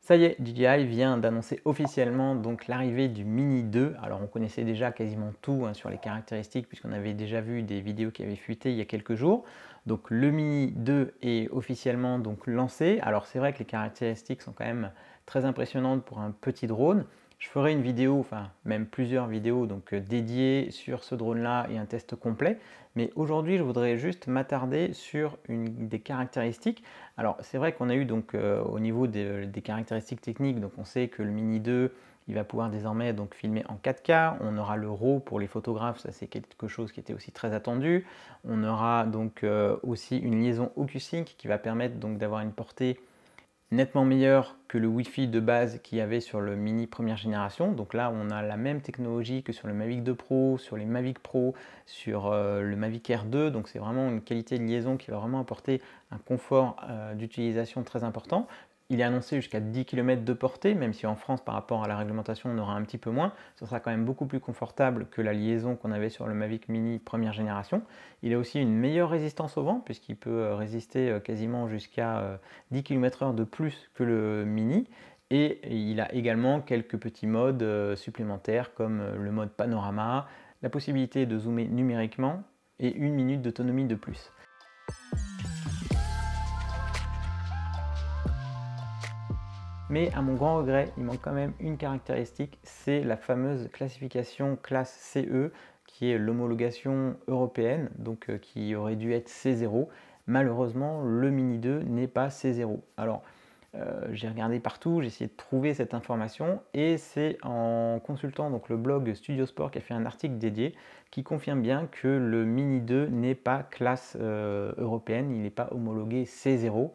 Ça y est, DJI vient d'annoncer officiellement donc l'arrivée du Mini 2. Alors on connaissait déjà quasiment tout sur les caractéristiques puisqu'on avait déjà vu des vidéos qui avaient fuité il y a quelques jours. Donc le Mini 2 est officiellement donc lancé. Alors c'est vrai que les caractéristiques sont quand même très impressionnantes pour un petit drone. Je ferai une vidéo, enfin même plusieurs vidéos donc dédiées sur ce drone-là et un test complet. Mais aujourd'hui, je voudrais juste m'attarder sur une des caractéristiques. Alors c'est vrai qu'on a eu donc au niveau des caractéristiques techniques, donc on sait que le Mini 2 il va pouvoir désormais donc filmer en 4K, on aura le RAW pour les photographes, ça c'est quelque chose qui était aussi très attendu. On aura donc aussi une liaison OcuSync qui va permettre donc d'avoir une portée nettement meilleur que le Wi-Fi de base qu'il y avait sur le Mini première génération. Donc là, on a la même technologie que sur le Mavic 2 Pro, sur les Mavic Pro, sur le Mavic Air 2. Donc c'est vraiment une qualité de liaison qui va vraiment apporter un confort d'utilisation très important. Il est annoncé jusqu'à 10 km de portée, même si en France, par rapport à la réglementation, on aura un petit peu moins. Ce sera quand même beaucoup plus confortable que la liaison qu'on avait sur le Mavic Mini première génération. Il a aussi une meilleure résistance au vent, puisqu'il peut résister quasiment jusqu'à 10 km/h de plus que le Mini. Et il a également quelques petits modes supplémentaires, comme le mode panorama, la possibilité de zoomer numériquement et 1 minute d'autonomie de plus. Mais à mon grand regret, il manque quand même une caractéristique, c'est la fameuse classification classe CE, qui est l'homologation européenne, donc qui aurait dû être C0. Malheureusement, le Mini 2 n'est pas C0. Alors, j'ai regardé partout, j'ai essayé de trouver cette information et c'est en consultant donc le blog Studio Sport qui a fait un article dédié qui confirme bien que le Mini 2 n'est pas classe européenne, il n'est pas homologué C0.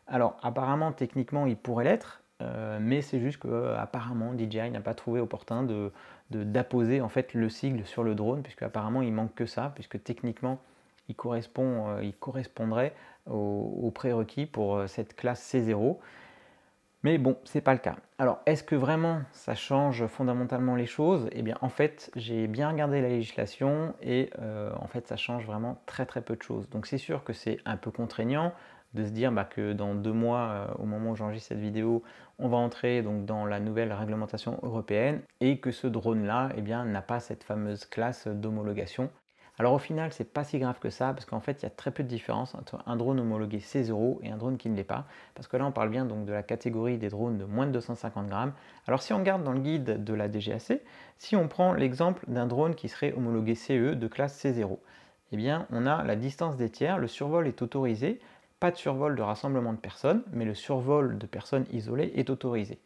Alors apparemment techniquement il pourrait l'être, mais c'est juste que apparemment DJI n'a pas trouvé opportun d'apposer en fait le sigle sur le drone, puisque apparemment il manque que ça, puisque techniquement il correspondrait aux prérequis pour cette classe C0. Mais bon, c'est pas le cas. Alors, est-ce que vraiment ça change fondamentalement les choses? Eh bien, en fait, j'ai bien regardé la législation et en fait, ça change vraiment très très peu de choses. Donc, c'est sûr que c'est un peu contraignant de se dire que dans 2 mois, au moment où j'enregistre cette vidéo, on va entrer donc dans la nouvelle réglementation européenne et que ce drone-là, eh bien, n'a pas cette fameuse classe d'homologation. Alors au final, c'est pas si grave que ça, parce qu'en fait, il y a très peu de différence entre un drone homologué C0 et un drone qui ne l'est pas, parce que là, on parle bien donc de la catégorie des drones de moins de 250 grammes. Alors si on regarde dans le guide de la DGAC, si on prend l'exemple d'un drone qui serait homologué CE de classe C0, eh bien, on a la distance des tiers, le survol est autorisé, pas de survol de rassemblement de personnes, mais le survol de personnes isolées est autorisé.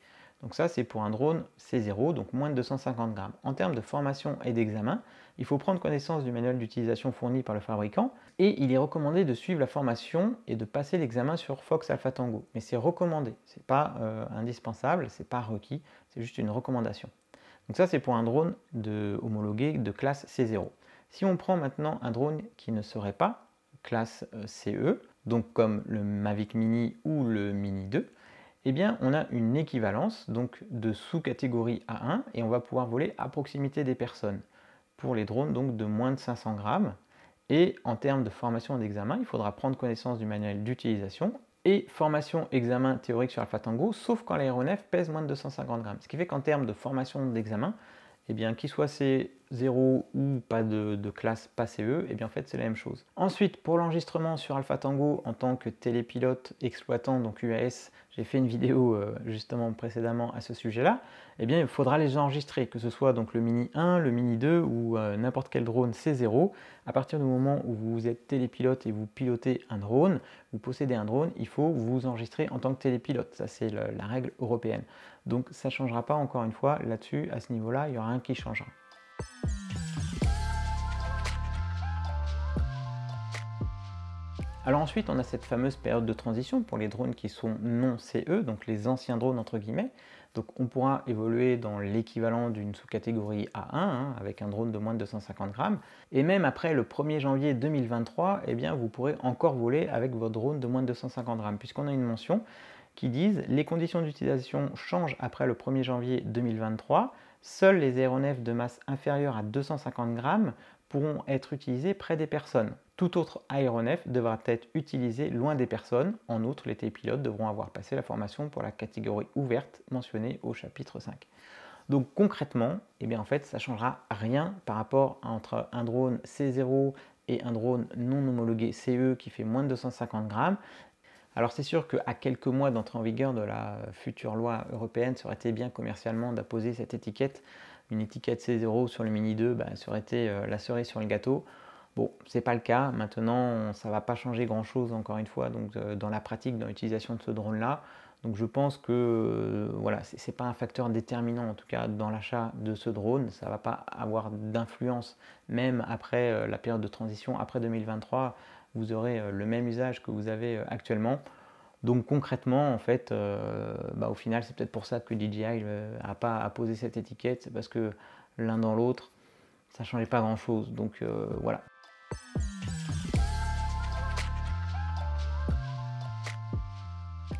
Donc ça, c'est pour un drone C0, donc moins de 250 grammes. En termes de formation et d'examen, il faut prendre connaissance du manuel d'utilisation fourni par le fabricant et il est recommandé de suivre la formation et de passer l'examen sur Fox Alpha Tango. Mais c'est recommandé, c'est pas indispensable, c'est pas requis, c'est juste une recommandation. Donc ça, c'est pour un drone homologué de classe C0. Si on prend maintenant un drone qui ne serait pas classe CE, donc comme le Mavic Mini ou le Mini 2, eh bien, on a une équivalence donc de sous-catégorie A1 et on va pouvoir voler à proximité des personnes pour les drones donc de moins de 500 grammes. Et en termes de formation et d'examen, il faudra prendre connaissance du manuel d'utilisation et formation examen théorique sur Alpha Tango, sauf quand l'aéronef pèse moins de 250 grammes. Ce qui fait qu'en termes de formation d'examen, eh bien, qu'il soit C0 ou pas de classe pas CE, eh bien, en fait, c'est la même chose. Ensuite, pour l'enregistrement sur Alpha Tango en tant que télépilote exploitant, donc UAS, j'ai fait une vidéo justement précédemment à ce sujet-là, eh bien, il faudra les enregistrer, que ce soit donc le Mini 1, le Mini 2 ou n'importe quel drone C0. À partir du moment où vous êtes télépilote et vous pilotez un drone, vous possédez un drone, il faut vous enregistrer en tant que télépilote. Ça, c'est la règle européenne. Donc, ça ne changera pas, encore une fois, là-dessus, à ce niveau-là, il y aura rien qui changera. Alors ensuite, on a cette fameuse période de transition pour les drones qui sont non CE, donc les anciens drones entre guillemets. Donc on pourra évoluer dans l'équivalent d'une sous-catégorie A1, avec un drone de moins de 250 grammes. Et même après le 1er janvier 2023, eh bien, vous pourrez encore voler avec votre drone de moins de 250 grammes, puisqu'on a une mention qui dit les conditions d'utilisation changent après le 1er janvier 2023. Seuls les aéronefs de masse inférieure à 250 grammes pourront être utilisés près des personnes. Tout autre aéronef devra être utilisé loin des personnes. En outre, les télépilotes devront avoir passé la formation pour la catégorie ouverte mentionnée au chapitre 5. Donc concrètement, eh bien en fait, ça ne changera rien par rapport entre un drone C0 et un drone non homologué CE qui fait moins de 250 grammes. Alors c'est sûr qu'à quelques mois d'entrée en vigueur de la future loi européenne, ça aurait été bien commercialement d'apposer cette étiquette. Une étiquette C0 sur le Mini 2, ça aurait été la cerise sur le gâteau. Bon, c'est pas le cas. Maintenant, ça ne va pas changer grand-chose, encore une fois, donc, dans la pratique, dans l'utilisation de ce drone-là. Donc je pense que voilà, ce n'est pas un facteur déterminant, en tout cas, dans l'achat de ce drone. Ça ne va pas avoir d'influence, même après la période de transition, après 2023, vous aurez le même usage que vous avez actuellement. Donc concrètement, en fait, au final, c'est peut-être pour ça que DJI n'a pas apposé cette étiquette, c'est parce que l'un dans l'autre, ça ne changeait pas grand-chose. Donc voilà.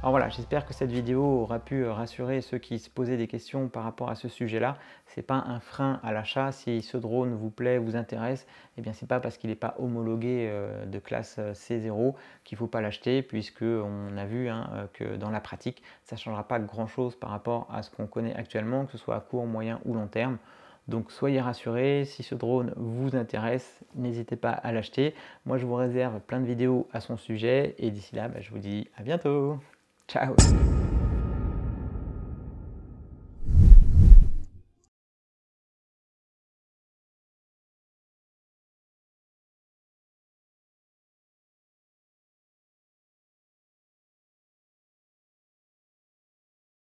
Alors voilà, j'espère que cette vidéo aura pu rassurer ceux qui se posaient des questions par rapport à ce sujet-là. Ce n'est pas un frein à l'achat. Si ce drone vous plaît, vous intéresse, eh bien c'est pas parce qu'il n'est pas homologué de classe C0 qu'il ne faut pas l'acheter, puisqu'on a vu que dans la pratique, ça ne changera pas grand-chose par rapport à ce qu'on connaît actuellement, que ce soit à court, moyen ou long terme. Donc soyez rassurés, si ce drone vous intéresse, n'hésitez pas à l'acheter. Moi je vous réserve plein de vidéos à son sujet et d'ici là, je vous dis à bientôt. Ciao.